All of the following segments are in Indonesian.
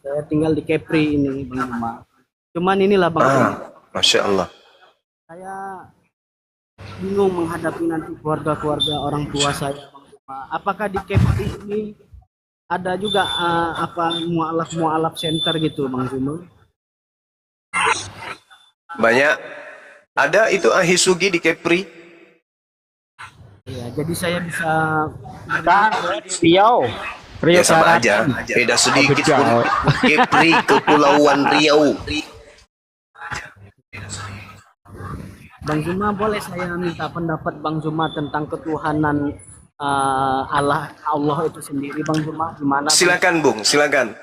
Saya tinggal di Kepri ini, Bang Juma. Cuman inilah Bang Juma, Masya Allah. saya bingung menghadapi nanti keluarga-keluarga orang tua saya, Bang Juma. Apakah di Kepri ini ada juga mualaf center gitu, Bang Juma? Banyak. Ada itu Ahisugi di Kepri. Ya, jadi saya bisa Kan Riau. Ya Riau sama Selatan. aja. Beda sedikit beda. pun. Kepri, Kepulauan Riau. Bang Zuma, boleh saya minta pendapat Bang Zuma tentang ketuhanan Allah itu sendiri, Bang Zuma? Gimana? Silakan Bung, silakan.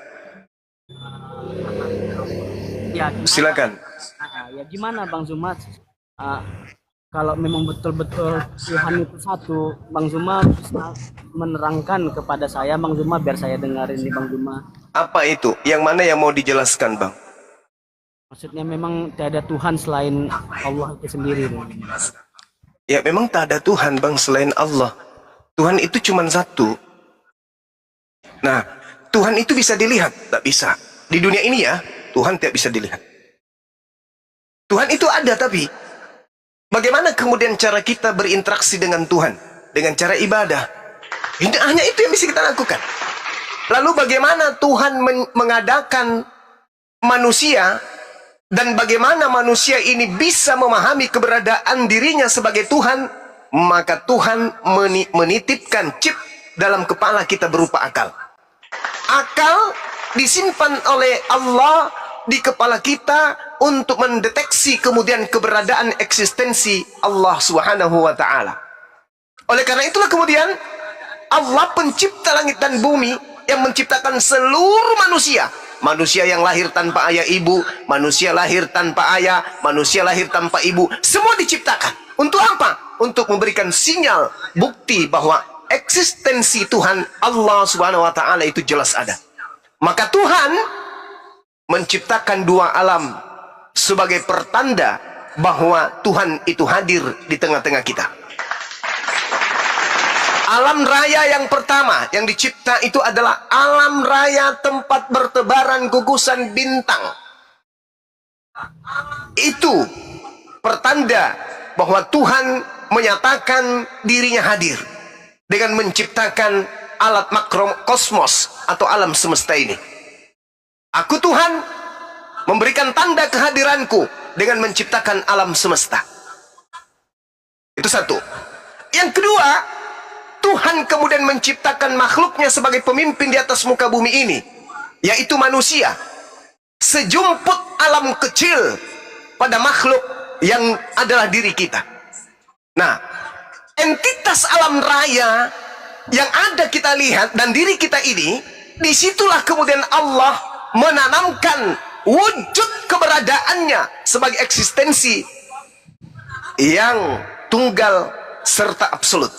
Ya, gimana? Silakan. Ya gimana Bang Zuma? Kalau memang betul-betul Tuhan itu satu, Bang Zuma bisa menerangkan kepada saya, Bang Zuma, biar saya dengarin nih, Bang Zuma. Apa itu? Yang mana yang mau dijelaskan, Bang? Maksudnya memang tidak ada Tuhan selain Allah itu sendiri, Bang. Ya memang tak ada Tuhan, Bang, selain Allah. Tuhan itu cuma satu. Nah, Tuhan itu bisa dilihat? Tak bisa. Di dunia ini ya, Tuhan tidak bisa dilihat. Tuhan itu ada, tapi bagaimana kemudian cara kita berinteraksi dengan Tuhan? Dengan cara ibadah. Hanya itu yang bisa kita lakukan. Lalu bagaimana Tuhan mengadakan manusia, dan bagaimana manusia ini bisa memahami keberadaan dirinya sebagai Tuhan? Maka Tuhan menitipkan chip dalam kepala kita berupa akal. Akal disimpan oleh Allah di kepala kita untuk mendeteksi kemudian keberadaan eksistensi Allah Subhanahu wa Ta'ala. Oleh karena itulah kemudian Allah pencipta langit dan bumi yang menciptakan seluruh manusia. Manusia yang lahir tanpa ayah ibu, manusia lahir tanpa ayah, manusia lahir tanpa ibu, semua diciptakan. Untuk apa? Untuk memberikan sinyal, bukti bahwa eksistensi Tuhan Allah Subhanahu wa Ta'ala itu jelas ada. Maka Tuhan menciptakan dua alam sebagai pertanda bahwa Tuhan itu hadir di tengah-tengah kita. Alam raya yang pertama yang dicipta itu adalah alam raya tempat bertebaran gugusan bintang. Itu pertanda bahwa Tuhan menyatakan dirinya hadir dengan menciptakan alat makrokosmos atau alam semesta ini. Aku Tuhan memberikan tanda kehadiranku dengan menciptakan alam semesta. Itu satu. Yang kedua, Tuhan kemudian menciptakan makhluknya sebagai pemimpin di atas muka bumi ini, yaitu manusia. Sejumput alam kecil pada makhluk yang adalah diri kita. Nah, entitas alam raya yang ada kita lihat dan diri kita ini, disitulah kemudian Allah menanamkan wujud keberadaannya sebagai eksistensi yang tunggal serta absolut.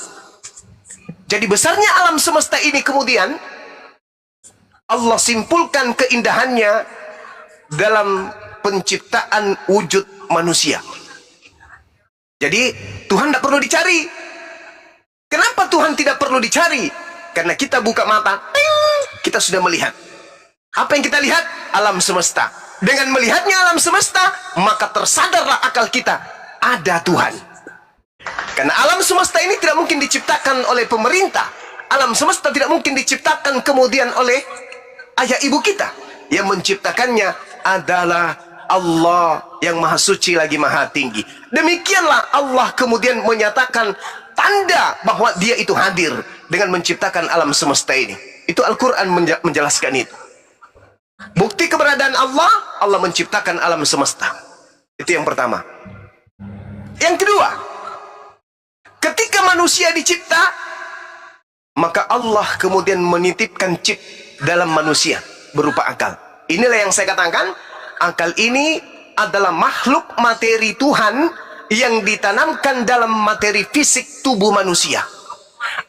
Jadi besarnya alam semesta ini kemudian Allah simpulkan keindahannya dalam penciptaan wujud manusia. Jadi Tuhan tidak perlu dicari. Kenapa Tuhan tidak perlu dicari? Karena kita buka mata, kita sudah melihat. Apa yang kita lihat? Alam semesta. Dengan melihatnya alam semesta, maka tersadarlah akal kita, ada Tuhan. Karena alam semesta ini tidak mungkin diciptakan oleh pemerintah. Alam semesta tidak mungkin diciptakan kemudian oleh ayah ibu kita. Yang menciptakannya adalah Allah yang maha suci lagi maha tinggi. Demikianlah Allah kemudian menyatakan tanda bahwa dia itu hadir dengan menciptakan alam semesta ini. Itu Al-Quran menjelaskan itu. Bukti keberadaan Allah, Allah menciptakan alam semesta. Itu yang pertama. Yang kedua, ketika manusia dicipta, maka Allah kemudian menitipkan chip dalam manusia berupa akal. Inilah yang saya katakan, akal ini adalah makhluk materi Tuhan yang ditanamkan dalam materi fisik tubuh manusia.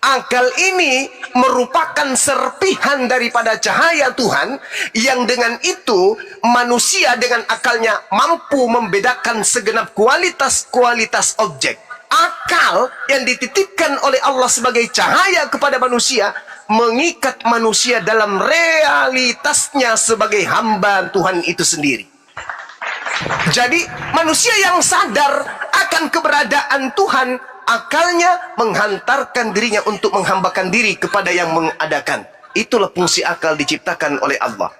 Akal ini merupakan serpihan daripada cahaya Tuhan, yang dengan itu manusia dengan akalnya mampu membedakan segenap kualitas-kualitas objek. Akal yang dititipkan oleh Allah sebagai cahaya kepada manusia mengikat manusia dalam realitasnya sebagai hamba Tuhan itu sendiri. Jadi manusia yang sadar akan keberadaan Tuhan, akalnya menghantarkan dirinya untuk menghambakan diri kepada yang mengadakan. Itulah fungsi akal diciptakan oleh Allah.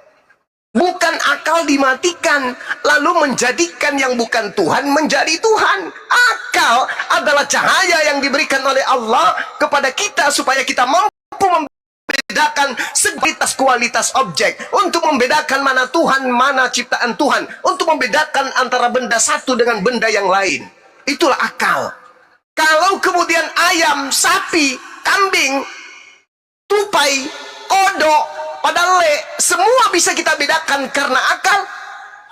Bukan akal dimatikan lalu menjadikan yang bukan Tuhan menjadi Tuhan. Akal adalah cahaya yang diberikan oleh Allah kepada kita supaya kita mampu membedakan kualitas objek, untuk membedakan mana Tuhan, mana ciptaan Tuhan, untuk membedakan antara benda satu dengan benda yang lain. Itulah akal. Kalau kemudian ayam, sapi, kambing, tupai, kodok, padahal semua bisa kita bedakan karena akal,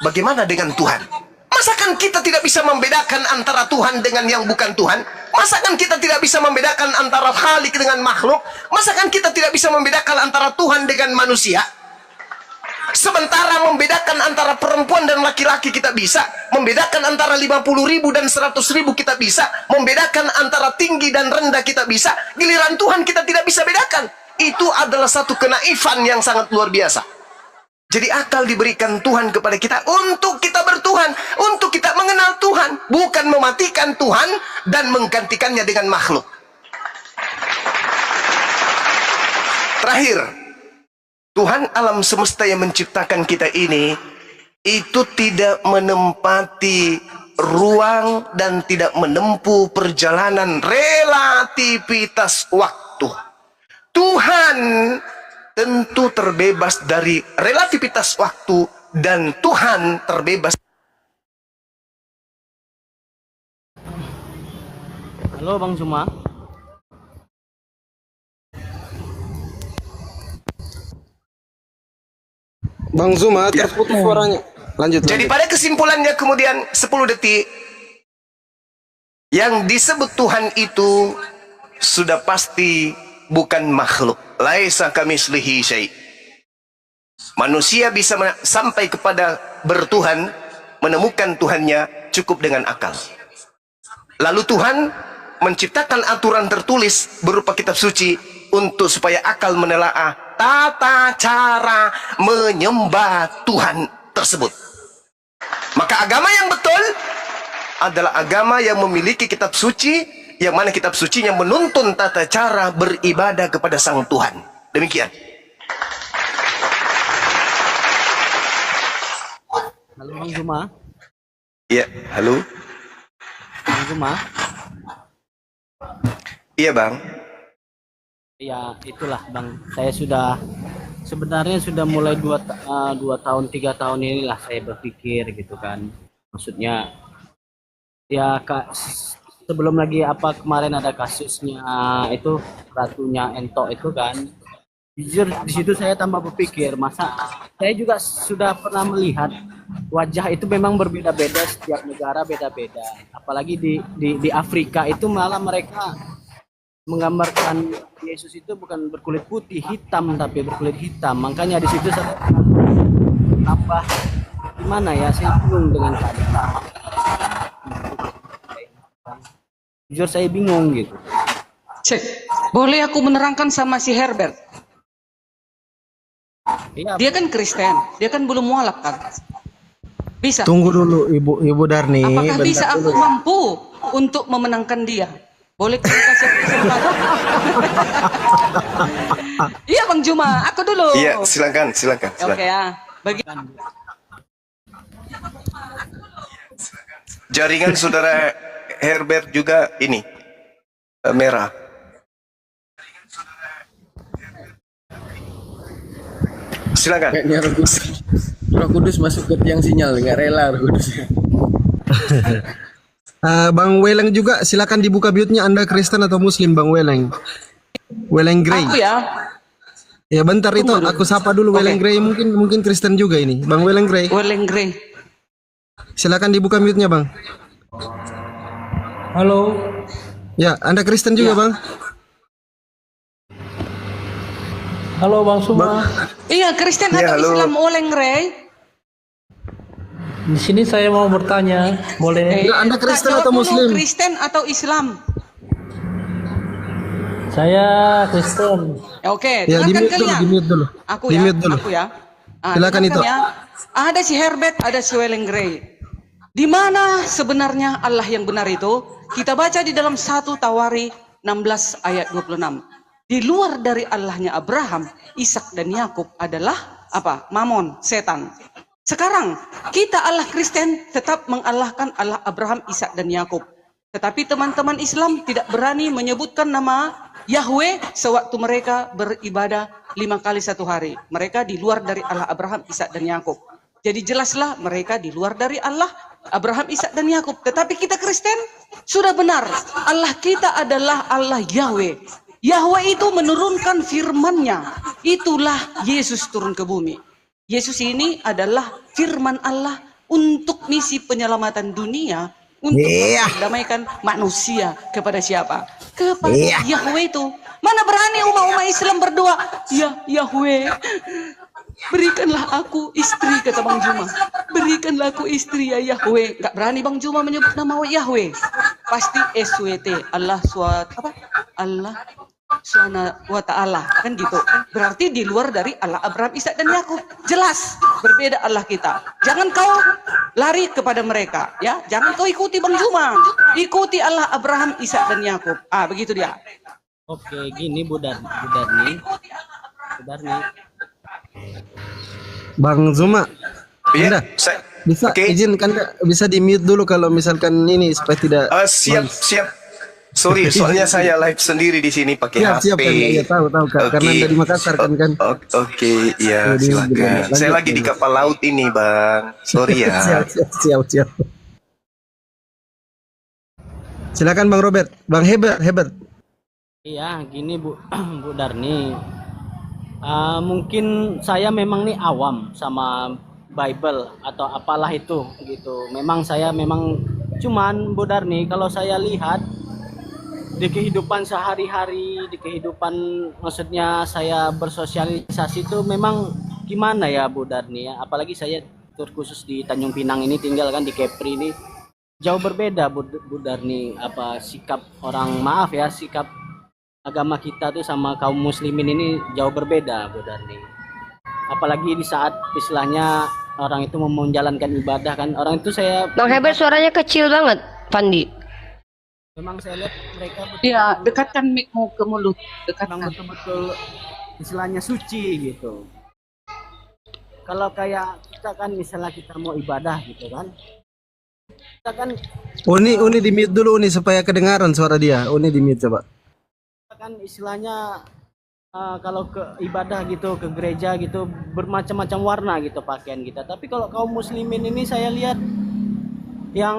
bagaimana dengan Tuhan? Masakan kita tidak bisa membedakan antara Tuhan dengan yang bukan Tuhan? Masakan kita tidak bisa membedakan antara Khalik dengan makhluk? Masakan kita tidak bisa membedakan antara Tuhan dengan manusia? Sementara membedakan antara perempuan dan laki-laki kita bisa, membedakan antara 50.000 dan 100.000 kita bisa, membedakan antara tinggi dan rendah kita bisa, giliran Tuhan kita tidak bisa bedakan. Itu adalah satu kenaifan yang sangat luar biasa. Jadi akal diberikan Tuhan kepada kita untuk kita bertuhan, untuk kita mengenal Tuhan, bukan mematikan Tuhan dan menggantikannya dengan makhluk. Terakhir, Tuhan alam semesta yang menciptakan kita ini itu tidak menempati ruang dan tidak menempuh perjalanan relativitas waktu. Tuhan tentu terbebas dari relativitas waktu dan Tuhan terbebas. Halo Bang Zuma. Bang Zuma terputus suaranya. Lanjut. Jadi pada kesimpulannya kemudian 10 detik, yang disebut Tuhan itu sudah pasti bukan makhluk. Laisa kamitslihi syai'. Manusia bisa sampai kepada bertuhan, menemukan Tuhannya cukup dengan akal. Lalu Tuhan menciptakan aturan tertulis berupa kitab suci untuk supaya akal menelaah tata cara menyembah Tuhan tersebut. Maka agama yang betul adalah agama yang memiliki kitab suci, yang mana kitab sucinya menuntun tata cara beribadah kepada Sang Tuhan. Demikian. Halo Bang Zuma. Iya, halo. Bang Zuma. Iya, Bang. Ya, itulah Bang. Saya sebenarnya sudah mulai 2 tahun 3 tahun inilah saya berpikir gitu kan. Maksudnya ya Kak, sebelum lagi kemarin ada kasusnya itu ratunya Ento itu kan, jujur di situ saya tambah berpikir, masa saya juga sudah pernah melihat wajah itu memang berbeda-beda, setiap negara beda-beda, apalagi di Afrika itu malah mereka menggambarkan Yesus itu bukan berkulit putih hitam tapi berkulit hitam. Makanya di situ saya tambah gimana ya, saya bingung dengan keadaan. Jujur saya bingung gitu. Cek, boleh aku menerangkan sama si Herbert? Iya. Dia kan Kristen, dia kan belum mualaf kan? Bisa. Tunggu dulu Ibu Darni. Apakah bisa aku mampu untuk memenangkan dia? Boleh kita kasih kesempatan? Iya Bang Juma, aku dulu. Iya, silakan. Oke ya. Bagi jaringan saudara Herbert juga ini merah. Silakan. Kayaknya Roh Kudus masuk ke tiang sinyal, nggak rela Roh Kudus. Bang Weleng juga silakan dibuka mute-nya. Anda Kristen atau Muslim Bang Weleng? Weleng Grey. aku ya. Ya bentar itu aku sapa dulu Weleng Grey, mungkin Kristen juga ini. Bang Weleng Grey. Weleng Grey. Silakan dibuka mute-nya Bang. Halo. Ya, Anda Kristen juga Bang? Halo Bang Suma. Iya, Kristen Ya, atau halo. Islam Weleng Grey? Di sini saya mau bertanya, boleh? Ya, Anda Kristen jawab atau dulu, Muslim? Kristen atau Islam? Saya Kristen. Oke, Ya, di dengarkan mute dulu, kalian. di mute dulu. Aku Di ya, mute dulu. aku ya. Silakan dengarkan itu. ya. Ada si Herbert, ada si Wellen Gray. Di mana sebenarnya Allah yang benar itu? Kita baca di dalam 1 Tawari 16 ayat 26. Di luar dari Allahnya Abraham, Ishak dan Yakub adalah apa? Mamon, setan. Sekarang kita Allah Kristen tetap mengalahkan Allah Abraham, Ishak dan Yakub. Tetapi teman-teman Islam tidak berani menyebutkan nama Yahweh sewaktu mereka beribadah 5 kali 1 hari. Mereka di luar dari Allah Abraham, Ishak dan Yakub. Jadi jelaslah mereka di luar dari Allah Abraham, Ishak dan Yakub. Tetapi kita Kristen sudah benar. Allah kita adalah Allah Yahweh. Yahweh itu menurunkan firman-Nya. Itulah Yesus turun ke bumi. Yesus ini adalah firman Allah untuk misi penyelamatan dunia, untuk mendamaikan manusia kepada siapa? Kepada Yahweh itu. Mana berani umat-umat Islam berdoa, ya Yahweh, berikanlah aku istri, kata Bang Juma. Berikanlah aku istri ya Yahweh. Gak berani Bang Juma menyebut nama Yahweh. Pasti SWT, Allah SWT, apa? Allah Subhanahu wa ta'ala, kan gitu. Berarti di luar dari Allah Abraham, Ishak dan Yakub. Jelas berbeda Allah kita. Jangan kau lari kepada mereka, ya. Jangan kau ikuti Bang Juma. Ikuti Allah Abraham, Ishak dan Yakub. Begitu dia. Oke, gini Bu Darni. Bang Zuma, Iya, Anda saya. bisa Oke. izinkan bisa di mute dulu kalau misalkan ini supaya tidak Siap. Sorry, soalnya saya live sendiri di sini pakai siap HP. kan ya, tahu Kak, karena Anda di Makassar kan. Oke, ya Jadi, silakan. lanjut, Saya lagi di kapal laut ini, Bang. Sorry ya. siap. Silakan Bang Robert. Bang Hebat. Iya, gini Bu Bu Darni. Mungkin saya memang nih awam sama Bible atau apalah itu gitu. Memang cuman Bu Darni, kalau saya lihat di kehidupan sehari-hari, di kehidupan maksudnya saya bersosialisasi itu memang gimana ya Bu Darni ya. Apalagi saya terkhusus di Tanjung Pinang ini, tinggal kan di Kepri ini, jauh berbeda Bu Darni, apa sikap sikap agama kita tuh sama kaum muslimin ini jauh berbeda Bu Darni. Apalagi di saat istilahnya orang itu mau menjalankan ibadah kan, orang itu saya Bang Hebat suaranya kecil banget, Pandi. memang saya lihat mereka Ya, dekatkan mic-mu ke mulut. memang Dekatkan. betul-betul istilahnya suci gitu. Kalau kayak kita kan misalnya kita mau ibadah gitu kan, kita kan Uni di mute dulu nih supaya kedengaran suara dia. Uni di mute coba. istilahnya kalau ke ibadah gitu, ke gereja gitu, bermacam-macam warna gitu pakaian kita. Tapi kalau kaum muslimin ini saya lihat yang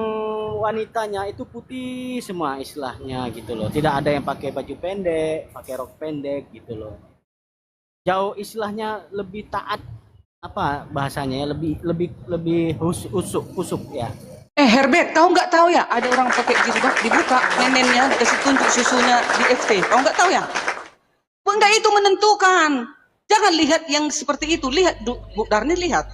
wanitanya itu putih semua istilahnya gitu loh. Tidak ada yang pakai baju pendek, pakai rok pendek gitu loh. Jauh istilahnya lebih taat, apa bahasanya ya, lebih usuk ya. Herbert, kau nggak tahu ya? Ada orang pakai jilbab dibuka, neneknya dikasih tunjuk susunya di FT. Kau nggak tahu ya? Bunda itu menentukan. Jangan lihat yang seperti itu. Lihat Bu Darni, lihat.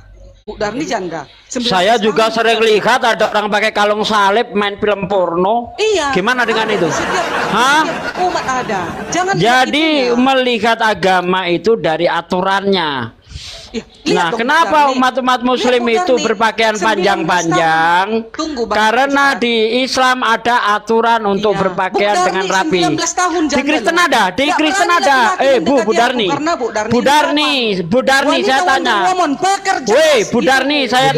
Bu Darni janda. 19 Saya juga tahun. sering lihat ada orang pakai kalung salib main film porno. Iya. Gimana dengan itu? Hah? Umat ada. Jangan lihat Jadi itunya. melihat agama itu dari aturannya. Ya, lihat Nah, dong, kenapa Bu Darni. umat-umat muslim Lihat, Bu itu Darni. berpakaian 19 panjang-panjang? tahun. Tunggu, Bang. Karena di Islam ada aturan untuk Iya. berpakaian Bu Darni dengan rapi. 19 tahun Di janda Kristen loh. ada, di Nggak Kristen berani ada. laki-laki Bu mendekati Darni. aku karena Bu Darni Bu Darni, Bu Darni, saya Wanita tanya. Wonder Woman, pekerja Woi, keras Bu itu. Darni, saya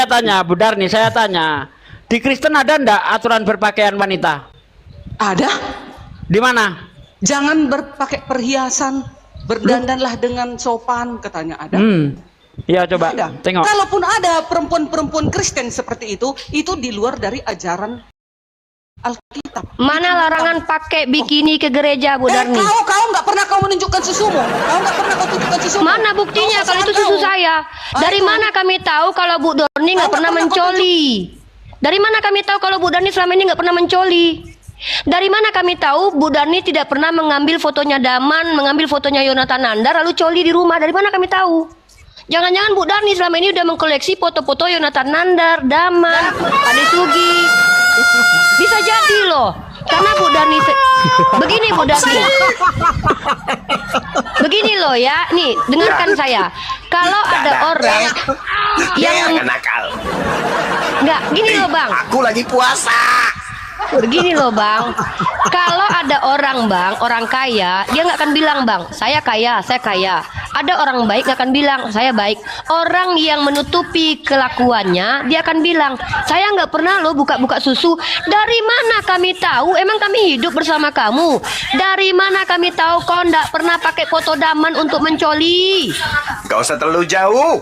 tanya, Bu Darni, saya tanya. Di Kristen ada ndak aturan berpakaian wanita? Ada. Di mana? Jangan berpakai perhiasan, berdandanlah dengan sopan, katanya ada. Ya coba, Ada. tengok. Kalaupun ada perempuan-perempuan Kristen seperti itu di luar dari ajaran Alkitab. Mana larangan pakai bikini ke gereja, Bu Darni? Kau nggak pernah kau menunjukkan susumu. Kau nggak pernah kau tunjukkan susumu. Mana buktinya Kau kalau itu pasangan susu kau. saya? Dari itu. mana kami tahu kalau Bu Darni nggak Kau pernah nggak pernah mencoli? Dari mana kami tahu kalau Bu Darni selama ini nggak pernah mencoli? Dari mana kami tahu Bu Darni tidak pernah mengambil fotonya Daman, mengambil fotonya Yonatan Nandar lalu coli di rumah? Dari mana kami tahu? Jangan-jangan Bu Darni selama ini udah mengkoleksi foto-foto Yonatan Nandar, Daman, Ade Sugi. Bisa jadi loh. Karena Bu Darni begini Bu Darni. Begini loh ya, nih dengarkan saya. Kalau ada orang yang nakal. enggak gini loh Bang. Aku lagi puasa. Begini loh Bang, kalau ada orang Bang, orang kaya, dia nggak akan bilang Bang, saya kaya, saya kaya. Ada orang baik nggak akan bilang, saya baik. Orang yang menutupi kelakuannya, dia akan bilang, saya nggak pernah loh buka-buka susu. Dari mana kami tahu? Emang kami hidup bersama kamu? Dari mana kami tahu kau nggak pernah pakai foto daman untuk mencoli? Gak usah terlalu jauh.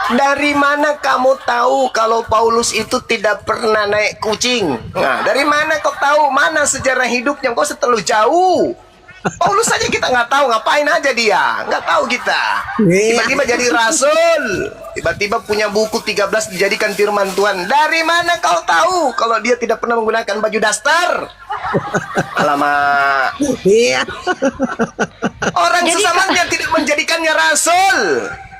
Dari mana kamu tahu kalau Paulus itu tidak pernah naik kucing? Nah, dari mana kau tahu? Mana sejarah hidupnya? Kau terlalu jauh. Paulus saja kita nggak tahu, ngapain aja dia? Nggak tahu kita. Tiba-tiba jadi rasul. Tiba-tiba punya buku 13 dijadikan firman Tuhan. Dari mana kau tahu kalau dia tidak pernah menggunakan baju daster? Alamak. Orang sesamanya tidak menjadikannya rasul.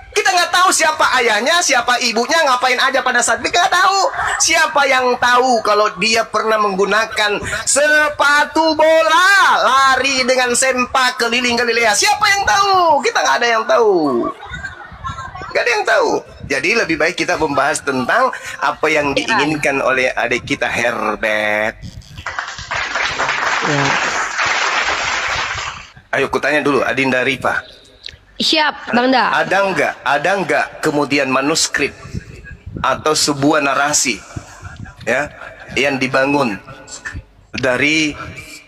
Kita nggak tahu siapa ayahnya, siapa ibunya, ngapain aja pada saat kita nggak tahu. Siapa yang tahu kalau dia pernah menggunakan sepatu bola, lari dengan sempak keliling Galilea? Siapa yang tahu? Kita nggak ada yang tahu. Nggak ada yang tahu. Jadi lebih baik kita membahas tentang apa yang diinginkan oleh adik kita Herbert. Ayo kutanya dulu, Adinda Rifa. Siap, Bang Da. Ada nggak kemudian manuskrip atau sebuah narasi ya yang dibangun dari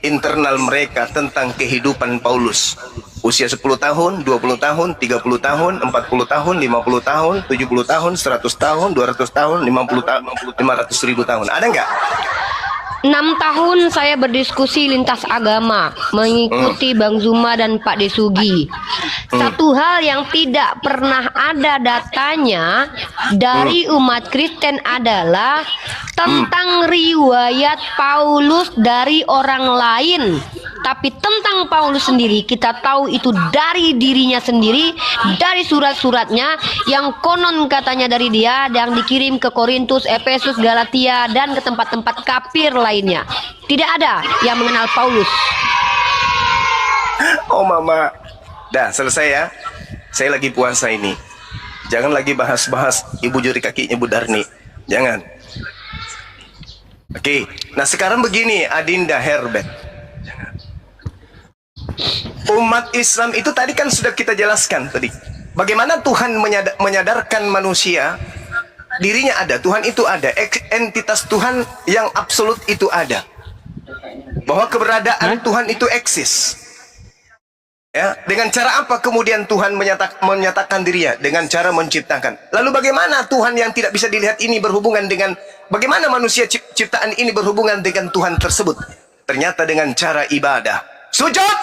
internal mereka tentang kehidupan Paulus usia 10 tahun, 20 tahun, 30 tahun, 40 tahun, 50 tahun, 70 tahun, 100 tahun, 200 tahun, 50 tahun, 500.000 tahun. Ada nggak? 6 tahun saya berdiskusi lintas agama, mengikuti Bang Zuma dan Pak Desugi. Satu hal yang tidak pernah ada datanya dari umat Kristen adalah tentang riwayat Paulus dari orang lain. Tapi tentang Paulus sendiri kita tahu itu dari dirinya sendiri, dari surat-suratnya yang konon katanya dari dia, yang dikirim ke Korintus, Efesus, Galatia, dan ke tempat-tempat kafir lainnya. Tidak ada yang mengenal Paulus. Oh mama, dah selesai ya. Saya lagi puasa ini. Jangan lagi bahas-bahas ibu jari kakinya Bu Darni. Jangan. Oke, nah sekarang begini Adinda Herbert. Umat Islam itu tadi kan sudah kita jelaskan tadi. Bagaimana Tuhan menyadarkan manusia dirinya ada, Tuhan itu ada, entitas Tuhan yang absolut itu ada. Bahwa keberadaan Tuhan itu eksis. Ya, dengan cara apa kemudian Tuhan menyatakan dirinya? Dengan cara menciptakan. Lalu bagaimana Tuhan yang tidak bisa dilihat ini berhubungan dengan, bagaimana manusia ciptaan ini berhubungan dengan Tuhan tersebut? Ternyata dengan cara ibadah. Sujud,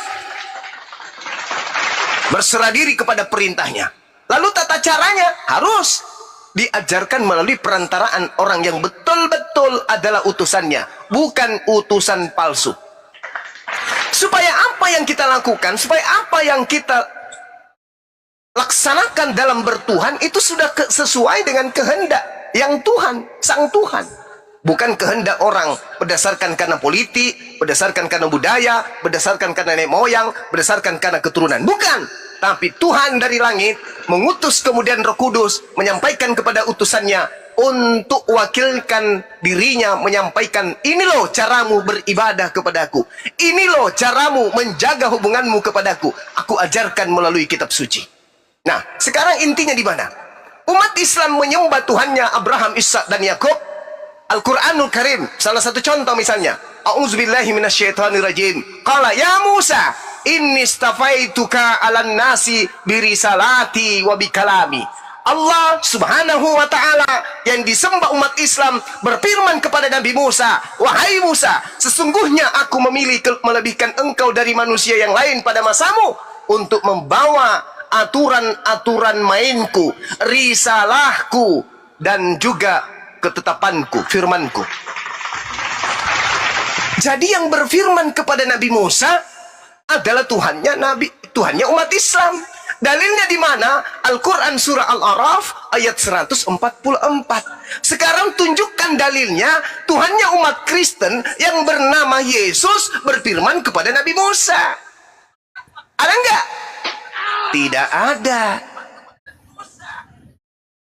berserah diri kepada perintahnya. Lalu tata caranya harus diajarkan melalui perantaraan orang yang betul-betul adalah utusannya, bukan utusan palsu. Supaya apa yang kita lakukan, supaya apa yang kita laksanakan dalam bertuhan itu sudah sesuai dengan kehendak yang Tuhan, Sang Tuhan. Bukan kehendak orang berdasarkan karena politik, berdasarkan karena budaya, berdasarkan karena nenek moyang, berdasarkan karena keturunan. Bukan. Tapi Tuhan dari langit mengutus kemudian Roh Kudus menyampaikan kepada utusannya untuk wakilkan dirinya, menyampaikan, ini loh caramu beribadah kepadaku, ini loh caramu menjaga hubunganmu kepadaku, aku ajarkan melalui kitab suci. Nah, sekarang intinya di mana? Umat Islam menyembah Tuhannya Abraham, Ishak dan Yakub. Al-Quranul Karim, salah satu contoh misalnya, A'udzubillahi minasyaitonirrajim. Qala ya Musa, inni stafaituka 'alan nasi birisalati wa bikalami. Allah Subhanahu wa taala yang disembah umat Islam berfirman kepada Nabi Musa, wahai Musa, sesungguhnya aku memilih melebihkan engkau dari manusia yang lain pada masamu untuk membawa aturan-aturan mainku, risalahku, dan juga ketetapanku, firmanku. Jadi yang berfirman kepada Nabi Musa adalah Tuhannya umat Islam. Dalilnya di mana? Al-Quran surah Al-Araf ayat 144. Sekarang tunjukkan dalilnya. Tuhannya umat Kristen yang bernama Yesus berfirman kepada Nabi Musa. Ada enggak? Tidak ada.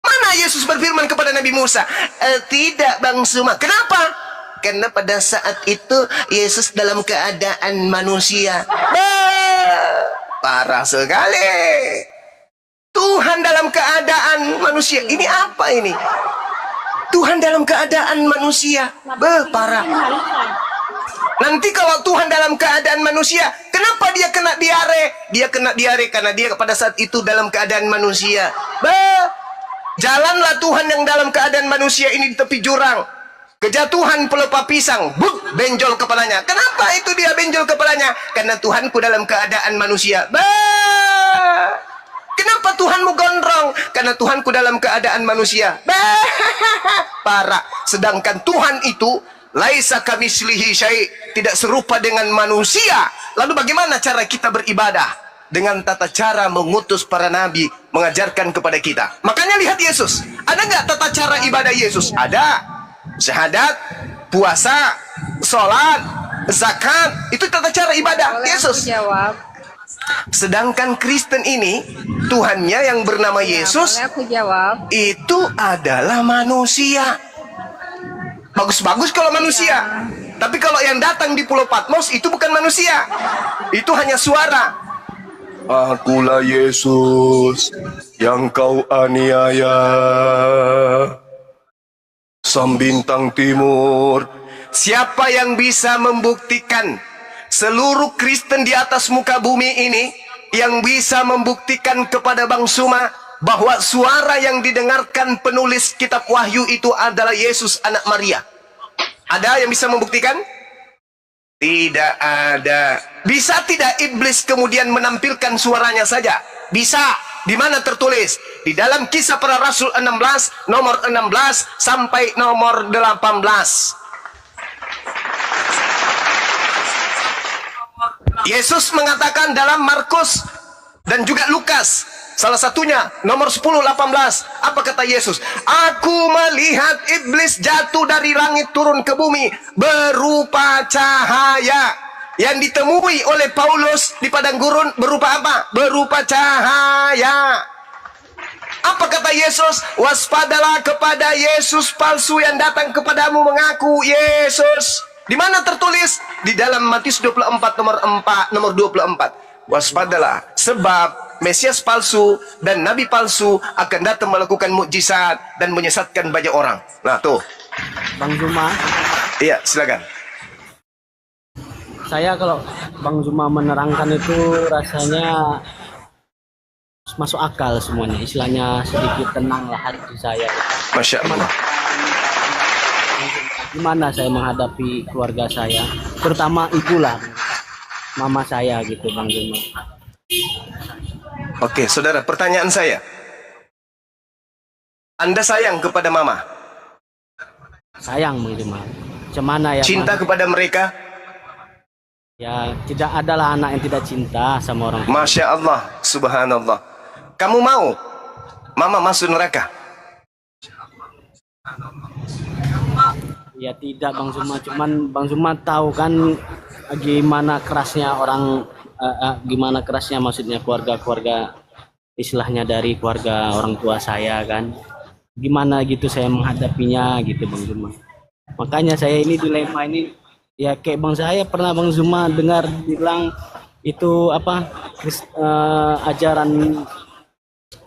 Mana Yesus berfirman kepada Nabi Musa? Tidak, Bang Suma. Kenapa? Karena pada saat itu Yesus dalam keadaan manusia. Parah sekali. Tuhan dalam keadaan manusia. Ini apa ini? Tuhan dalam keadaan manusia. Parah. Nanti kalau Tuhan dalam keadaan manusia, kenapa dia kena diare? Dia kena diare karena dia pada saat itu dalam keadaan manusia. Jalanlah Tuhan yang dalam keadaan manusia ini di tepi jurang. Kejatuhan pelepah pisang, benjol kepalanya. Kenapa itu dia benjol kepalanya? Karena Tuhanku dalam keadaan manusia. Kenapa Tuhanmu gondrong? Karena Tuhanku dalam keadaan manusia. Parah. Sedangkan Tuhan itu laisa kamitslihi syai', tidak serupa dengan manusia. Lalu bagaimana cara kita beribadah? Dengan tata cara mengutus para nabi mengajarkan kepada kita. Makanya lihat Yesus. Ada nggak tata cara ibadah Yesus? Ada. Syahadat, puasa, sholat, zakat, itu tata cara ibadah Yesus. Jawab. Sedangkan Kristen ini, Tuhannya yang bernama Yesus, Aku jawab. itu adalah manusia. Bagus-bagus kalau manusia. Tapi kalau yang datang di Pulau Patmos itu bukan manusia. Itu hanya suara. Akulah Yesus yang kau aniaya. Sang bintang timur. Siapa yang bisa membuktikan seluruh Kristen di atas muka bumi ini, yang bisa membuktikan kepada Bang Suma bahwa suara yang didengarkan penulis kitab Wahyu itu adalah Yesus anak Maria? Ada yang bisa membuktikan? Tidak ada. Bisa tidak iblis kemudian menampilkan suaranya saja? Bisa. Di mana tertulis? Di dalam Kisah Para Rasul 16, nomor 16 sampai nomor 18. Yesus mengatakan dalam Markus dan juga Lukas, salah satunya nomor 10, 18. Apa kata Yesus? Aku melihat iblis jatuh dari langit turun ke bumi berupa cahaya. Yang ditemui oleh Paulus di padang gurun berupa apa? Berupa cahaya. Apa kata Yesus? Waspadalah kepada Yesus palsu yang datang kepadamu mengaku Yesus. Di mana tertulis? Di dalam Matius 24 nomor 24. Waspadalah sebab Mesias palsu dan nabi palsu akan datang melakukan mukjizat dan menyesatkan banyak orang. Nah, tuh. Bang Zuma, Iya, silakan. saya kalau Bang Zuma menerangkan itu rasanya masuk akal semuanya. Istilahnya sedikit tenang lah hati saya. Masya Allah. Gimana saya menghadapi keluarga saya, terutama itulah mama saya gitu, Bang Zuma. Oke, saudara, pertanyaan saya. Anda sayang kepada mama? Sayang Bang Zuma. Cemana ya? Cinta kepada mereka? Ya, tidak adalah anak yang tidak cinta sama orang tua. Masya Allah, subhanallah. Kamu mau mama masuk neraka? Ya tidak Bang Zuma, cuman Bang Zuma tahu kan gimana kerasnya orang, gimana kerasnya maksudnya keluarga-keluarga, istilahnya dari keluarga orang tua saya kan. Gimana gitu saya menghadapinya gitu Bang Zuma. Makanya saya ini dilema ini. Ya kayak Bang saya pernah Bang Zuma dengar bilang itu apa ajaran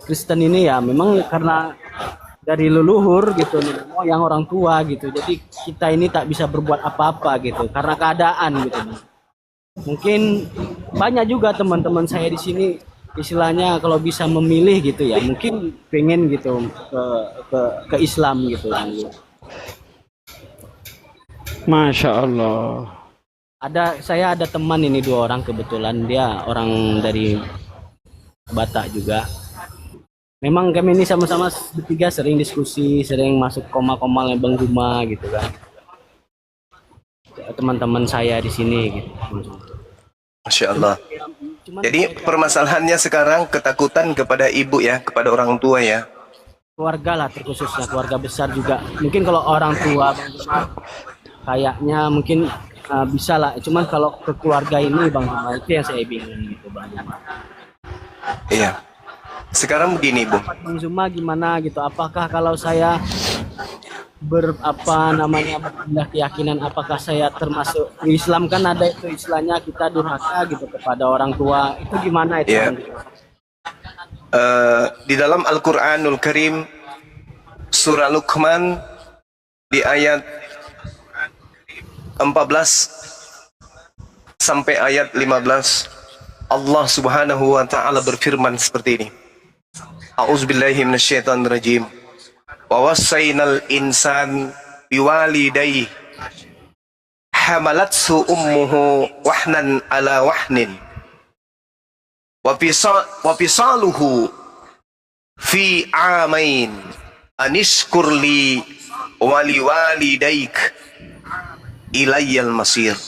Kristen ini ya memang karena dari leluhur gitu, yang orang tua gitu. Jadi kita ini tak bisa berbuat apa-apa gitu karena keadaan gitu. Mungkin banyak juga teman-teman saya di sini istilahnya kalau bisa memilih gitu ya, mungkin pengen gitu ke Islam gitu kan. Masya Allah. Saya ada teman ini 2 orang kebetulan, dia orang dari Batak juga. Memang kami ini sama-sama bertiga sering diskusi, sering masuk koma-koma Bang Zuma gitu kan. Teman-teman saya di sini gitu. Masya Allah. Cuman Jadi permasalahannya sekarang ketakutan kepada ibu ya, kepada orang tua ya. keluarga lah terkhususnya keluarga besar juga. Mungkin kalau orang tua Bang Juma, kayaknya mungkin bisa lah. Cuman kalau ke keluarga ini Bang Juma, itu yang saya bingung gitu Bang Juma. Iya. Sekarang begini, Bu. Bang Juma gimana gitu? Apakah kalau saya berpindah keyakinan, apakah saya termasuk di Islam kan ada itu istilahnya kita durhaka gitu kepada orang tua, itu gimana itu? Iya. Di dalam Al-Quranul Karim surah Luqman di ayat 14 sampai ayat 15 Allah Subhanahu wa taala berfirman seperti ini. A'udzubillahi minasyaitonirrajim. Wa wassaynal insan biwalidayhi hamalathu ummuhu wahnan ala wahnin wa fisaluhu fi amain anishkur li wali walidaik ilayyal masir.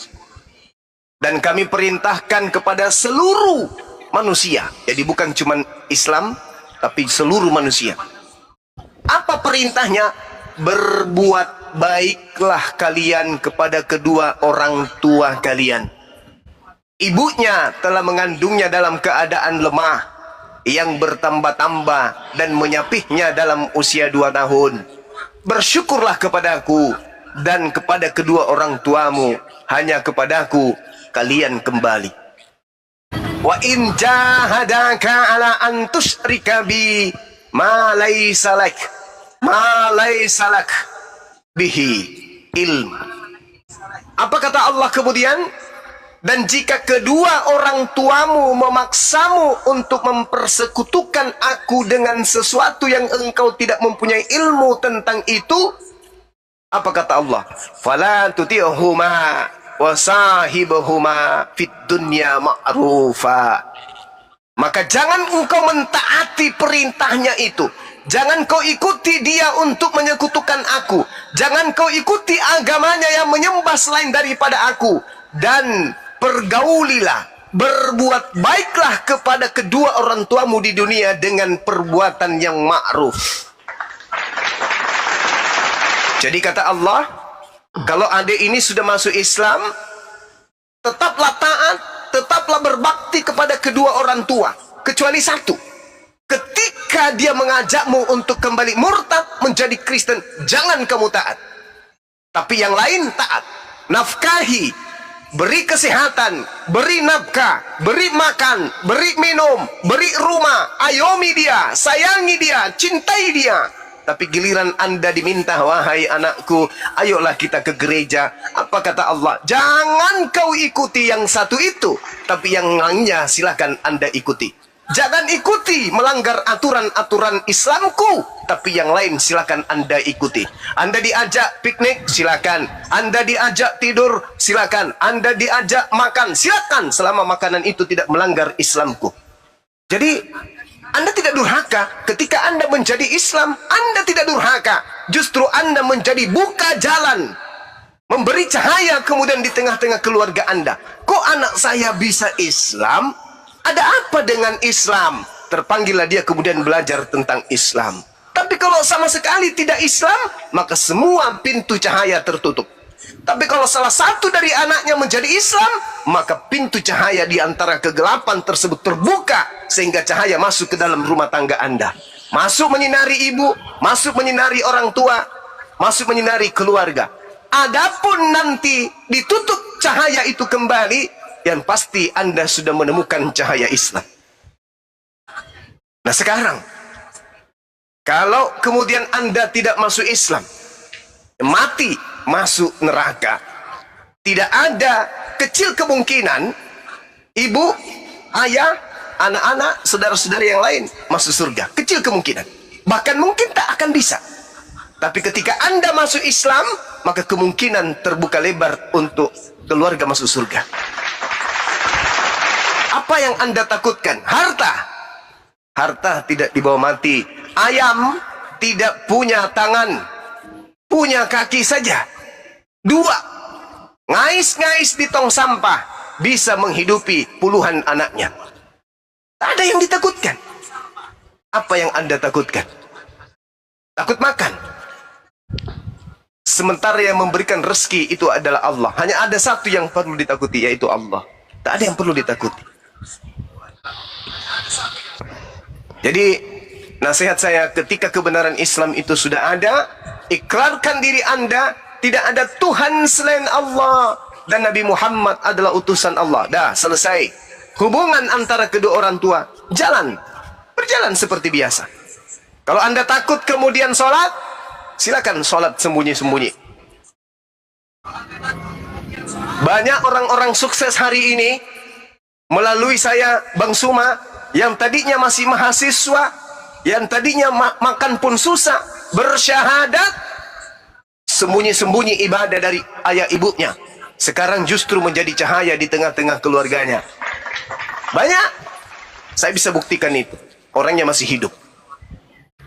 Dan kami perintahkan kepada seluruh manusia, jadi bukan cuma Islam tapi seluruh manusia. Apa perintahnya? Berbuat baiklah kalian kepada kedua orang tua kalian. Ibunya telah mengandungnya dalam keadaan lemah yang bertambah-tambah dan menyapihnya dalam usia 2 tahun. Bersyukurlah kepadaku dan kepada kedua orang tuamu, hanya kepadaku kalian kembali. Wa in jahadaka ala an tusyrika bi ma laysa lak bihi ilm. Apa kata Allah kemudian? Dan jika kedua orang tuamu memaksamu untuk mempersekutukan aku dengan sesuatu yang engkau tidak mempunyai ilmu tentang itu, apa kata Allah? Fala tuti'huma wa sahibuhuma fid dunya ma'rufa. Maka jangan engkau mentaati perintahnya itu. Jangan kau ikuti dia untuk menyekutukan aku. Jangan kau ikuti agamanya yang menyembah selain daripada aku. Dan pergaulilah, berbuat baiklah kepada kedua orang tuamu di dunia dengan perbuatan yang ma'ruf. Jadi kata Allah, kalau adik ini sudah masuk Islam, tetaplah taat, tetaplah berbakti kepada kedua orang tua. Kecuali satu, ketika dia mengajakmu untuk kembali murtad menjadi Kristen, jangan kamu taat. Tapi yang lain taat. Nafkahi, beri kesehatan, beri nafkah, beri makan, beri minum, beri rumah, ayomi dia, sayangi dia, cintai dia. Tapi giliran Anda diminta, wahai anakku, ayolah kita ke gereja. Apa kata Allah? Jangan kau ikuti yang satu itu, tapi yang lainnya silakan Anda ikuti. Jangan ikuti melanggar aturan-aturan Islamku, tapi yang lain silakan Anda ikuti. Anda diajak piknik, silakan. Anda diajak tidur, silakan. Anda diajak makan, silakan, selama makanan itu tidak melanggar Islamku. Jadi Anda tidak durhaka. Ketika Anda menjadi Islam, Anda tidak durhaka. Justru Anda menjadi buka jalan, memberi cahaya kemudian di tengah-tengah keluarga Anda. Kok anak saya bisa Islam? Ada apa dengan Islam? Terpanggillah dia kemudian belajar tentang Islam. Tapi kalau sama sekali tidak Islam, maka semua pintu cahaya tertutup. Tapi kalau salah satu dari anaknya menjadi Islam, maka pintu cahaya di antara kegelapan tersebut terbuka, sehingga cahaya masuk ke dalam rumah tangga Anda. Masuk menyinari ibu, masuk menyinari orang tua, masuk menyinari keluarga. Adapun nanti ditutup cahaya itu kembali, yang pasti Anda sudah menemukan cahaya Islam. Nah sekarang, kalau kemudian Anda tidak masuk Islam, mati masuk neraka, tidak ada kecil kemungkinan ibu, ayah, anak-anak, saudara-saudara yang lain masuk surga. Kecil kemungkinan, bahkan mungkin tak akan bisa. Tapi ketika Anda masuk Islam, maka kemungkinan terbuka lebar untuk keluarga masuk surga. Apa yang Anda takutkan? Harta. Harta tidak dibawa mati. Ayam tidak punya tangan, punya kaki saja. 2, ngais-ngais di tong sampah, bisa menghidupi puluhan anaknya. Tak ada yang ditakutkan. Apa yang Anda takutkan? Takut makan. Sementara yang memberikan rezeki itu adalah Allah. Hanya ada satu yang perlu ditakuti, yaitu Allah. Tak ada yang perlu ditakuti. Jadi nasihat saya, ketika kebenaran Islam itu sudah ada, ikrarkan diri Anda, tidak ada Tuhan selain Allah, dan Nabi Muhammad adalah utusan Allah. Dah, selesai. Hubungan antara kedua orang tua berjalan seperti biasa. Kalau Anda takut kemudian sholat, silakan sholat sembunyi-sembunyi. Banyak orang-orang sukses hari ini melalui saya, Bang Suma, yang tadinya masih mahasiswa, yang tadinya makan pun susah, bersyahadat, sembunyi-sembunyi ibadah dari ayah ibunya. Sekarang justru menjadi cahaya di tengah-tengah keluarganya. Banyak. Saya bisa buktikan itu. Orangnya masih hidup.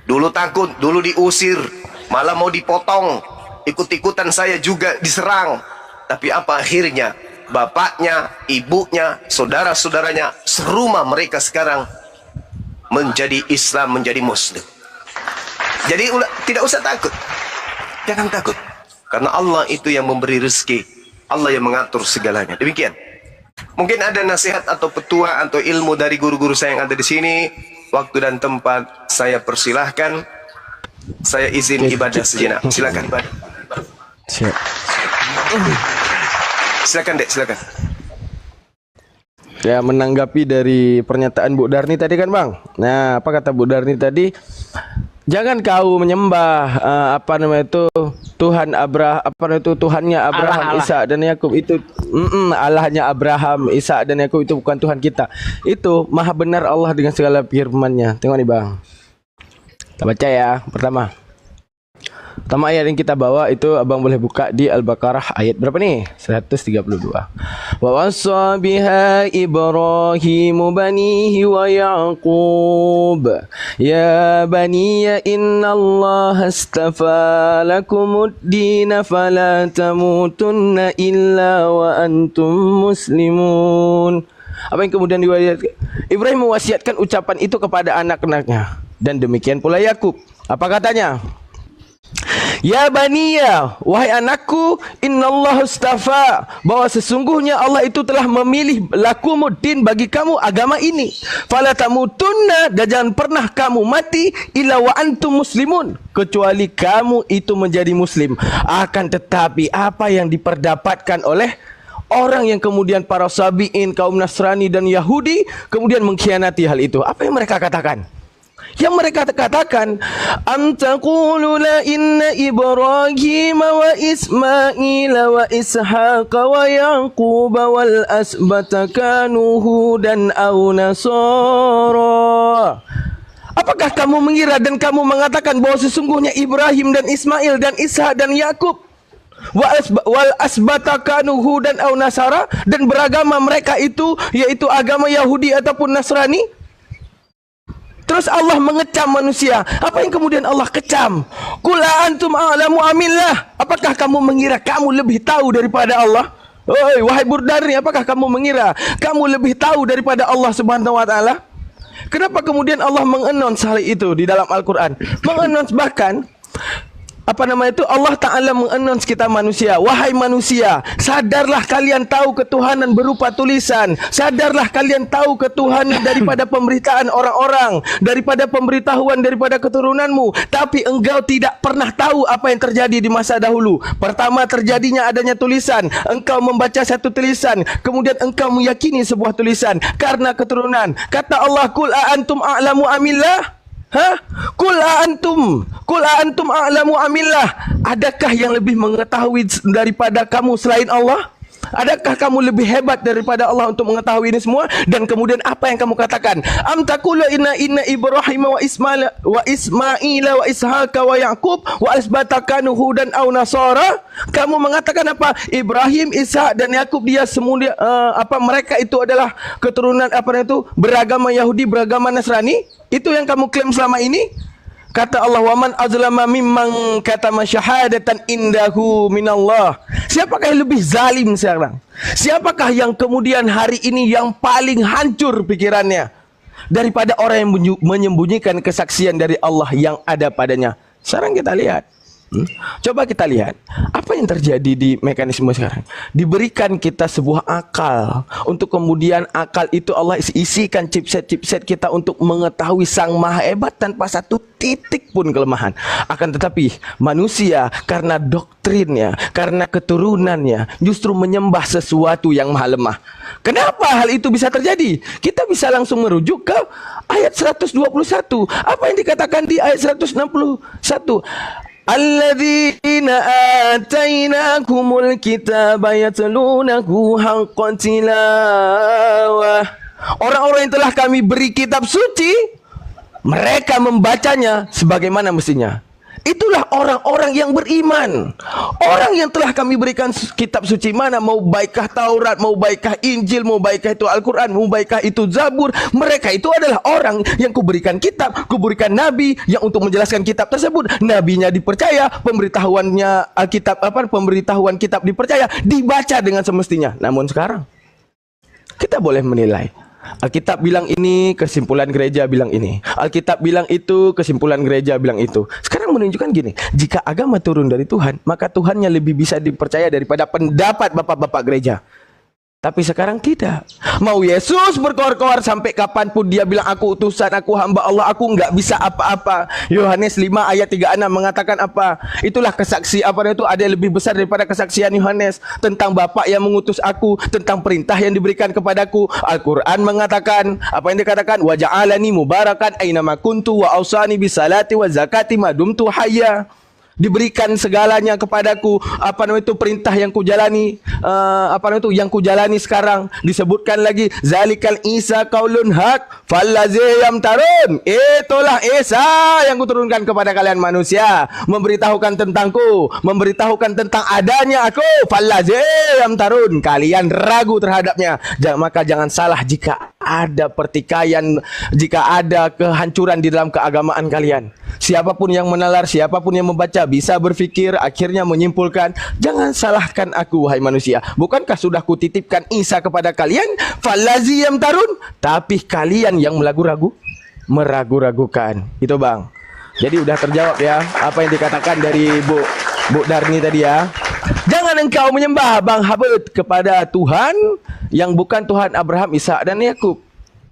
Dulu takut, dulu diusir, malah mau dipotong. Ikut-ikutan saya juga diserang. Tapi apa akhirnya? Bapaknya, ibunya, saudara-saudaranya, serumah mereka sekarang menjadi Islam, menjadi Muslim. Jadi tidak usah takut. Jangan takut. Karena Allah itu yang memberi rezeki. Allah yang mengatur segalanya. Demikian. Mungkin ada nasihat atau petua atau ilmu dari guru-guru saya yang ada di sini. Waktu dan tempat saya persilahkan. Saya izin ibadah sejenak. Silakan. Siap. Silakan, Dek, silakan. Ya, menanggapi dari pernyataan Bu Darni tadi kan, Bang. Nah, apa kata Bu Darni tadi? Jangan kau menyembah Tuhannya Abraham, Isa dan Yakub itu Allahnya Abraham, Isa dan Yakub itu bukan Tuhan kita. Itu maha benar Allah dengan segala firman-Nya. Tengok nih, Bang. Kita baca ya. Pertama ayat yang kita bawa itu abang boleh buka di Al-Baqarah ayat berapa nih? 132. Wa wassa biha Ibrahim banihi wa Yaqub ya baniya innallaha astafa lakumuddin fala tamutunna illa wa antum muslimun. Apa yang kemudian diwasiatkan? Ibrahim mewasiatkan ucapan itu kepada anak-anaknya dan demikian pula Yakub. Apa katanya? Ya baniya, wahai anakku, innallaha astafa, bahwa sesungguhnya Allah itu telah memilih lakumuddin bagi kamu agama ini. Fala tamutunna, dan jangan pernah kamu mati illa wa antum muslimun, kecuali kamu itu menjadi muslim. Akan tetapi apa yang diperdapatkan oleh orang yang kemudian para sabiin, kaum Nasrani dan Yahudi kemudian mengkhianati hal itu. Apa yang mereka katakan? Yang mereka katakan, am taqulu la inna Ibrahim wa Ismail wa Ishaq wa Yaqub wal asbata kanu hudan aw nasara. Apakah kamu mengira dan kamu mengatakan bahwa sesungguhnya Ibrahim dan Ismail dan Ishak dan Yakub wal asbata kanu hudan aw nasara, dan beragama mereka itu yaitu agama Yahudi ataupun Nasrani? Terus Allah mengecam manusia. Apa yang kemudian Allah kecam? Qul antum a'lamu amillah. Apakah kamu mengira kamu lebih tahu daripada Allah? Wahai Burdarni, apakah kamu mengira kamu lebih tahu daripada Allah Subhanahu wa taala? Kenapa kemudian Allah mengannounce hal itu di dalam Al-Qur'an? Mengannounce bahkan Allah Ta'ala mengannounce kita manusia. Wahai manusia, sadarlah kalian tahu ketuhanan berupa tulisan. Sadarlah kalian tahu ketuhanan daripada pemberitaan orang-orang, daripada pemberitahuan daripada keturunanmu. Tapi engkau tidak pernah tahu apa yang terjadi di masa dahulu. Pertama terjadinya adanya tulisan. Engkau membaca satu tulisan, kemudian engkau meyakini sebuah tulisan karena keturunan. Kata Allah, Qul antum a'lamu amillah. Qul antum a'lamu amillah. Adakah yang lebih mengetahui daripada kamu selain Allah? Adakah kamu lebih hebat daripada Allah untuk mengetahui ini semua? Dan kemudian apa yang kamu katakan? Am taqulu inna Ibrahim wa Ismail wa Ishaq wa Yaqub wa asbatakanu hudan aw nasara? Kamu mengatakan apa? Ibrahim, Ishak dan Yakub dia semua mereka itu adalah keturunan beragama Yahudi, beragama Nasrani? Itu yang kamu klaim selama ini? Kata Allah, waman azlama mimman katama syahadatan indahu minallah. Siapakah yang lebih zalim sekarang? Siapakah yang kemudian hari ini yang paling hancur pikirannya daripada orang yang menyembunyikan kesaksian dari Allah yang ada padanya? Sekarang kita lihat. Coba kita lihat apa yang terjadi di mekanisme sekarang. Diberikan kita sebuah akal, untuk kemudian akal itu Allah isikan chipset kita untuk mengetahui Sang Maha Hebat tanpa satu titik pun kelemahan. Akan tetapi manusia karena doktrinnya, karena keturunannya justru menyembah sesuatu yang maha lemah. Kenapa hal itu bisa terjadi? Kita bisa langsung merujuk ke ayat 121. Apa yang dikatakan di ayat 161? Alladzina atainakumul kitaba yatlunahu haqqa tilawah. Orang-orang yang telah kami beri kitab suci, mereka membacanya sebagaimana mestinya. Itulah orang-orang yang beriman. Orang yang telah kami berikan kitab suci, mana mau baikkah Taurat, mau baikkah Injil, mau baikkah itu Al-Quran, mau baikkah itu Zabur, mereka itu adalah orang yang kuberikan kitab, kuberikan nabi yang untuk menjelaskan kitab tersebut. Nabinya dipercaya, pemberitahuannya pemberitahuan kitab dipercaya, dibaca dengan semestinya. Namun sekarang kita boleh menilai. Alkitab bilang ini, kesimpulan gereja bilang ini. Alkitab bilang itu, kesimpulan gereja bilang itu. Sekarang menunjukkan gini, jika agama turun dari Tuhan, maka Tuhannya lebih bisa dipercaya daripada pendapat bapak-bapak gereja. Tapi sekarang tidak. Mau Yesus berkoar-koar sampai kapanpun dia bilang, aku utusan, aku hamba Allah, aku nggak bisa apa-apa. Yohanes 5 ayat 36 mengatakan apa? Itulah kesaksi apa itu, ada yang lebih besar daripada kesaksian Yohanes tentang Bapa yang mengutus aku, tentang perintah yang diberikan kepadaku. Al-Quran mengatakan, apa yang dikatakan? Wa ja'alani mubarakan ainama kuntu wa ausani bisalati wa zakati madumtu hayya. Diberikan segalanya kepadaku, perintah yang kujalani, yang kujalani sekarang. Disebutkan lagi, zalikal Isa qaulun haq fallazi yamtarun. Itulah Isa yang kuturunkan kepada kalian manusia, memberitahukan tentangku, memberitahukan tentang adanya aku. Fallazi yamtarun, kalian ragu terhadapnya. Maka jangan salah jika ada pertikaian, jika ada kehancuran di dalam keagamaan kalian. Siapapun yang menalar, siapapun yang membaca bisa berfikir, akhirnya menyimpulkan, jangan salahkan aku wahai manusia. Bukankah sudah kutitipkan Isa kepada kalian? Fallazi yamtarun, tapi kalian yang meragu-ragukan. Itu Bang. Jadi udah terjawab ya apa yang dikatakan dari Bu Darni tadi ya. Jangan engkau menyembah Bang Habib kepada Tuhan yang bukan Tuhan Abraham, Ishak dan Yakub.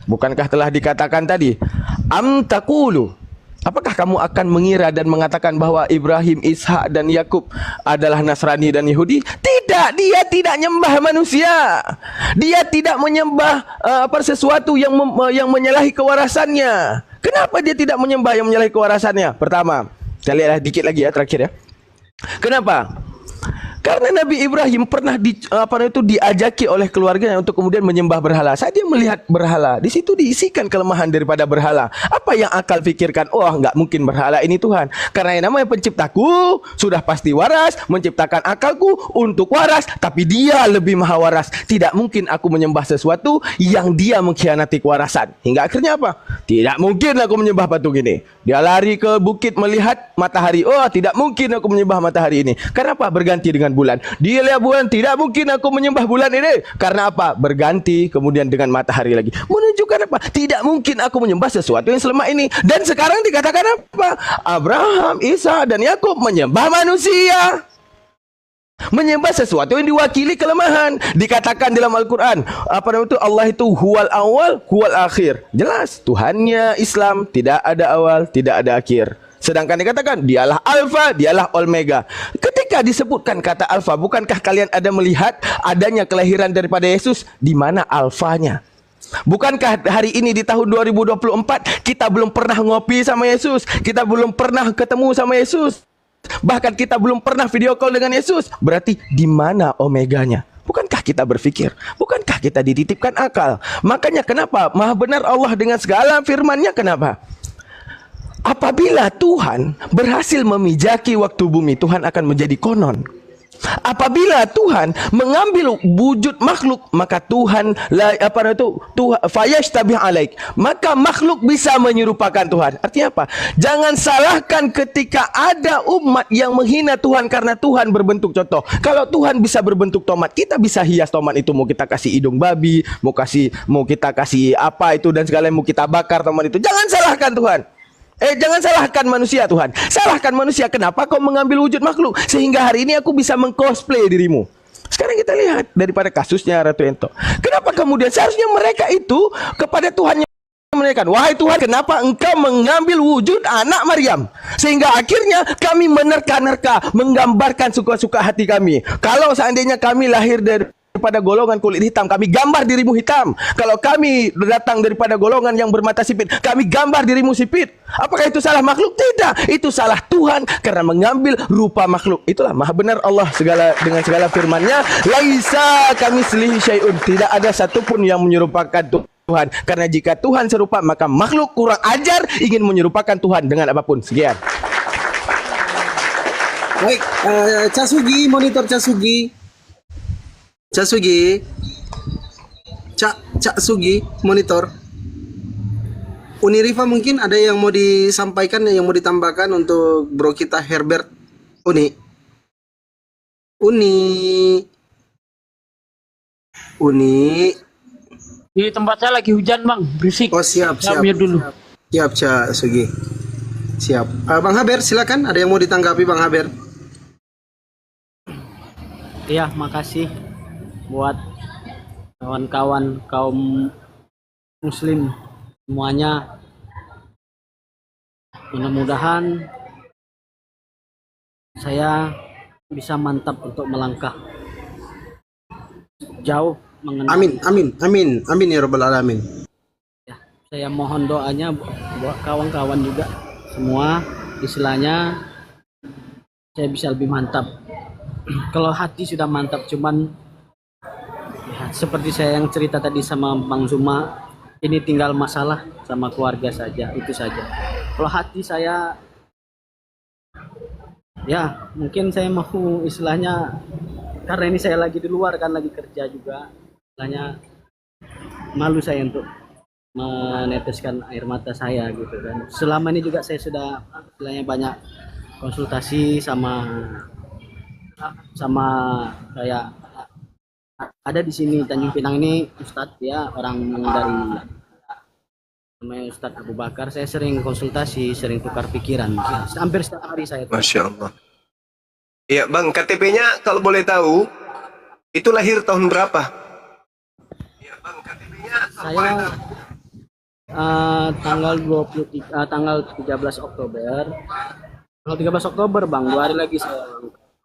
Bukankah telah dikatakan tadi, am taqulu, apakah kamu akan mengira dan mengatakan bahwa Ibrahim, Ishak dan Yakub adalah Nasrani dan Yahudi? Tidak, dia tidak menyembah manusia. Dia tidak menyembah sesuatu yang menyalahi kewarasannya. Kenapa dia tidak menyembah yang menyalahi kewarasannya? Pertama, kita lihat dikit lagi ya, terakhir ya. Kenapa? Karena Nabi Ibrahim pernah diajaki oleh keluarganya untuk kemudian menyembah berhala. Saat dia melihat berhala, di situ diisikan kelemahan daripada berhala. Apa yang akal fikirkan? Oh, enggak mungkin berhala ini Tuhan. Karena yang namanya penciptaku sudah pasti waras, menciptakan akalku untuk waras, tapi dia lebih maha waras. Tidak mungkin aku menyembah sesuatu yang dia mengkhianati kewarasan. Hingga akhirnya apa? Tidak mungkin aku menyembah patung ini. Dia lari ke bukit melihat matahari. Oh, tidak mungkin aku menyembah matahari ini. Kenapa? Berganti dengan bulan. Dia lihat bulan, tidak mungkin aku menyembah bulan ini. Karena apa? Berganti kemudian dengan matahari lagi. Menunjukkan apa? Tidak mungkin aku menyembah sesuatu yang selama ini. Dan sekarang dikatakan apa? Abraham, Isa dan Yakub menyembah manusia, menyembah sesuatu yang diwakili kelemahan. Dikatakan dalam Al-Quran, Allah itu huwal awal, huwal akhir. Jelas, Tuhannya Islam tidak ada awal, tidak ada akhir. Sedangkan dikatakan dialah alfa, dialah omega. Ketika disebutkan kata alfa, bukankah kalian ada melihat adanya kelahiran daripada Yesus? Di mana alfanya? Bukankah hari ini di tahun 2024 kita belum pernah ngopi sama Yesus, kita belum pernah ketemu sama Yesus, bahkan kita belum pernah video call dengan Yesus? Berarti di mana omeganya? Bukankah kita berpikir? Bukankah kita dititipkan akal? Makanya kenapa Maha benar Allah dengan segala firman-Nya? Kenapa? Apabila Tuhan berhasil memijaki waktu bumi, Tuhan akan menjadi konon. Apabila Tuhan mengambil wujud makhluk, maka Tuhan fayashtabih alaik, maka makhluk bisa menyerupakan Tuhan. Artinya apa? Jangan salahkan ketika ada umat yang menghina Tuhan karena Tuhan berbentuk contoh. Kalau Tuhan bisa berbentuk tomat, kita bisa hias tomat itu, mau kita kasih hidung babi, mau kita kasih apa itu dan segala, mau kita bakar tomat itu. Jangan salahkan Tuhan. Jangan salahkan manusia Tuhan. Salahkan manusia. Kenapa kau mengambil wujud makhluk? Sehingga hari ini aku bisa mengcosplay dirimu. Sekarang kita lihat daripada kasusnya Ratu Ento. Kenapa kemudian seharusnya mereka itu kepada Tuhan mereka, wahai Tuhan, kenapa engkau mengambil wujud anak Maryam? Sehingga akhirnya kami menerka-nerka, menggambarkan suka-suka hati kami. Kalau seandainya kami lahir daripada golongan kulit hitam, kami gambar dirimu hitam. Kalau kami datang daripada golongan yang bermata sipit, kami gambar dirimu sipit. Apakah itu salah makhluk? Tidak, itu salah Tuhan karena mengambil rupa makhluk. Itulah maha benar Allah dengan segala firman-Nya, laisa kamitslihi syai'un, tidak ada satupun yang menyerupakan Tuhan. Karena jika Tuhan serupa, maka makhluk kurang ajar ingin menyerupakan Tuhan dengan apapun. Sekian. Baik, Casugi, monitor Casugi. Casugi, Cak Sugi, monitor. Unirifa mungkin ada yang mau disampaikan, yang mau ditambahkan untuk bro kita Herbert. Uni. Di tempat saya lagi hujan bang, berisik. Oh siap. Mute dulu. Siap Cak Sugi. Siap. Bang Haber silakan, ada yang mau ditanggapi Bang Haber? Iya, makasih buat kawan-kawan kaum muslim semuanya. Mudah-mudahan saya bisa mantap untuk melangkah jauh mengenai. Amin ya rabbal alamin. Ya, saya mohon doanya buat kawan-kawan juga semua, istilahnya saya bisa lebih mantap. Kalau hati sudah mantap, cuman ya, seperti saya yang cerita tadi sama Bang Zuma, ini tinggal masalah sama keluarga saja, itu saja. Kalau hati saya, ya mungkin saya mau istilahnya, karena ini saya lagi di luar kan, lagi kerja juga, istilahnya malu saya untuk meneteskan air mata saya gitu kan. Selama ini juga saya sudah istilahnya banyak konsultasi sama kayak ada di sini Tanjung Pinang ini Ustadz, ya orang dari namanya Ustadz Abu Bakar. Saya sering konsultasi, sering tukar pikiran, hampir setiap hari saya. Masya Allah. Iya bang, KTP-nya kalau boleh tahu itu lahir tahun berapa? Iya bang, KTP-nya Saya tanggal 13 Oktober. Tanggal 13 Oktober bang, 2 hari lagi saya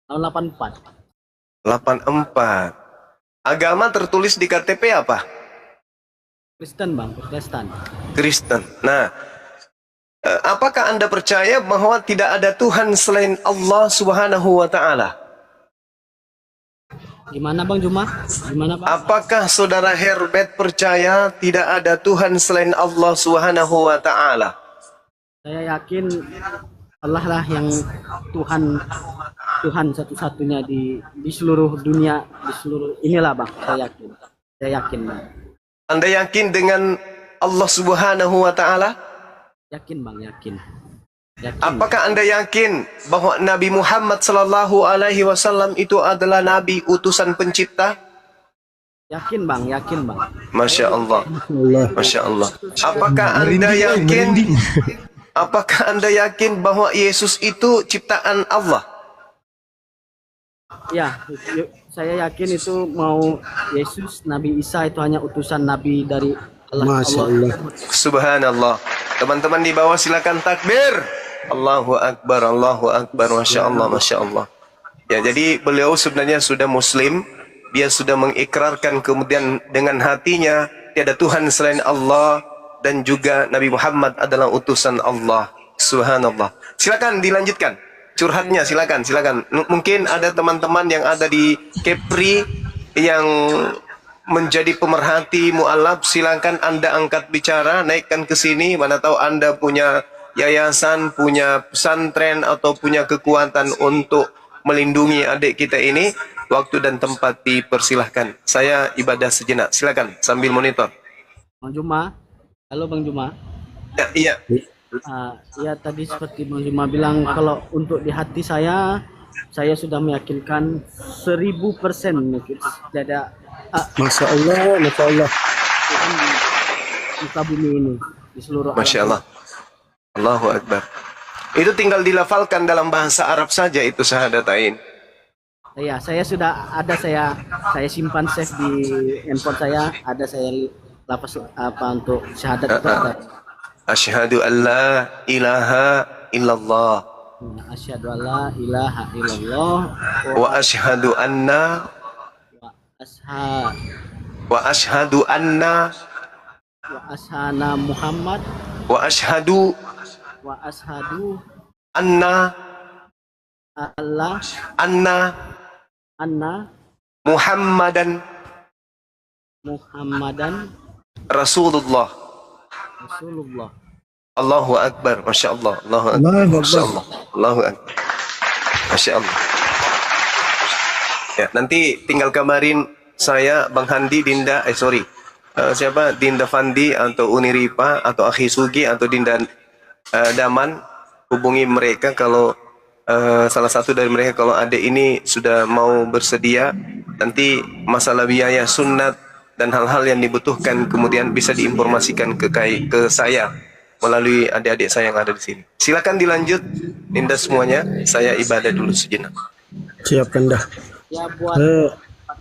tahun 84. 84. Agama tertulis di KTP apa? Kristen bang, Protestan. Kristen. Nah, apakah Anda percaya bahwa tidak ada Tuhan selain Allah Subhanahu wa taala? Gimana Bang Juma? Gimana Bang? Apakah saudara Herbert percaya tidak ada Tuhan selain Allah Subhanahu wa taala? Saya yakin Allah lah yang Tuhan satu-satunya di seluruh dunia, di seluruh inilah bang. Saya yakin bang. Anda yakin dengan Allah Subhanahu wa taala? Yakin bang, yakin. Apakah Anda yakin bahwa Nabi Muhammad sallallahu alaihi wasallam itu adalah nabi utusan pencipta? Yakin bang, yakin bang. Masya Allah. Masya Allah. Apakah Anda yakin bahwa Yesus itu ciptaan Allah? Ya, saya yakin itu mau Yesus, Nabi Isa itu hanya utusan Nabi dari Allah. Masya Allah. Subhanallah. Teman-teman di bawah silakan takbir. Allahu Akbar, Allahu Akbar. Masya Allah, Masya Allah. Ya, jadi beliau sebenarnya sudah Muslim. Dia sudah mengikrarkan kemudian dengan hatinya tiada Tuhan selain Allah, dan juga Nabi Muhammad adalah utusan Allah. Subhanallah. Silakan dilanjutkan curhatnya, silakan. Mungkin ada teman-teman yang ada di Kepri yang menjadi pemerhati mualaf, silakan Anda angkat bicara, naikkan ke sini. Mana tahu Anda punya yayasan, punya pesantren, atau punya kekuatan untuk melindungi adik kita ini. Waktu dan tempat dipersilahkan. Saya ibadah sejenak. Silakan sambil monitor. Bang Juma. Halo Bang Juma. Ya, iya. Ya tadi seperti Bang Juma bilang, kalau untuk di hati saya sudah meyakinkan 1000% tidak Masya Allah, Masya Allah. Tuhan di muka bumi ini, di seluruh Masya alam. Allah. Allahu Akbar. Itu tinggal dilafalkan dalam bahasa Arab saja itu syahadatain. Ya, saya sudah ada, saya simpan save di handphone saya, ada saya lapas apa untuk syahadat itu ada. Asyhadu an la ilaha illallah Asyhadu alla ilaha illallah wa asyhadu anna wa wa ashana Muhammad wa asyhadu wa ashadu anna Allah anna anna Muhammadan Muhammadan Rasulullah. Rasulullah. Allahu Akbar. Masya Allah. Allahu Akbar. Masya Allah. Allahu Akbar. Masya Allah. Ya, nanti tinggal kabarin saya, Bang Handi, Dinda, siapa? Dinda Fandi atau Uniripa atau Akhi Sugi atau Dinda Daman. Hubungi mereka kalau salah satu dari mereka, kalau adik ini sudah mau bersedia, nanti masalah biaya sunat dan hal-hal yang dibutuhkan kemudian bisa diinformasikan ke saya melalui adik-adik saya yang ada di sini. Silakan dilanjut, Dinda semuanya. Saya ibadah dulu sejenak. Siapkan dah. Ya buat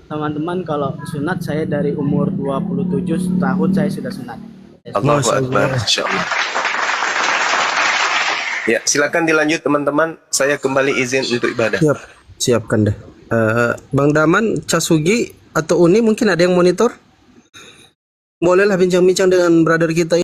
teman-teman, kalau sunat saya dari umur 27 tahun saya sudah sunat. Allahu Akbar. Masya Allah. Ya, silakan dilanjut teman-teman. Saya kembali izin untuk ibadah. Siapkan dah. Bang Daman, Casugi atau Uni mungkin ada yang monitor? Bolehlah bincang-bincang dengan brother kita.